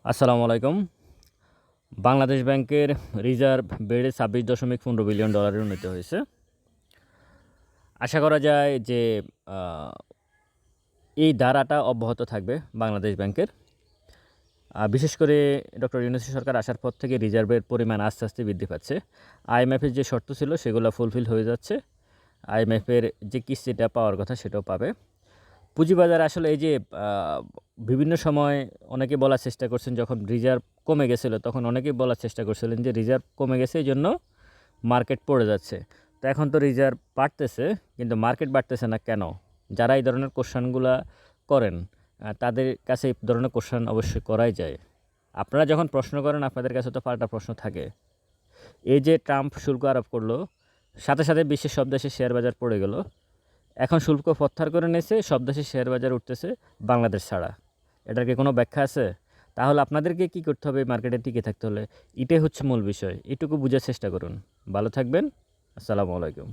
আসসালামু আলাইকুম। বাংলাদেশ ব্যাংকের রিজার্ভ বেড়ে ২৬.১৫ বিলিয়ন ডলারে উন্নীত হয়েছে। আশা করা যায় যে আ এই ধারাটা অব্যাহত থাকবে বাংলাদেশ ব্যাংকের। বিশেষ করে ডক্টর ইউনূস সরকার আসার পর থেকে রিজার্ভের পরিমাণ আস্তে, আস্তে বৃদ্ধি পাচ্ছে। আইএমএফের যে শর্ত ছিল সেগুলো ফুলফিল হয়ে যাচ্ছে। আইএমএফের যে কিস্তিটা পাওয়ার কথা সেটাও পাবে। পুঁজিবাজার আসলে এই যে আ বিভিন্ন সময় অনেকে বলার চেষ্টা করছেন যখন রিজার্ভ কমে গেছিল তখন অনেকেই বলার চেষ্টা করছিলেন যে রিজার্ভ কমে গেছে এইজন্য মার্কেট পড়ে যাচ্ছে। তো এখন তো রিজার্ভ বাড়তেছে কিন্তু মার্কেট বাড়তেছে না কেন? যারা এই ধরনের কোয়েশ্চেনগুলা করেন তাদের কাছে এই ধরনের কোয়েশ্চেন অবশ্যই করাই যায়। আপনারা যখন প্রশ্ন করেন আপনাদের কাছে তো পাল্টা প্রশ্ন থাকে। এই যে ট্রাম্প শুল্ক আরোপ করলো, সাথে, সাথে বিশ্বের সব দেশের শেয়ার বাজার পড়ে গেল। এখন শুল্ক প্রত্যাহার করে নিয়েছে, সব দেশের শেয়ার বাজার উঠতেছে, বাংলাদেশ ছাড়া। এটার কি কোনো ব্যাখ্যা আছে? তাহলে আপনাদেরকে কী করতে হবে মার্কেটে টিকে থাকতে হলে? এটাই হচ্ছে মূল বিষয়। এটুকু বুঝার চেষ্টা করুন। ভালো থাকবেন। আসসালামু আলাইকুম।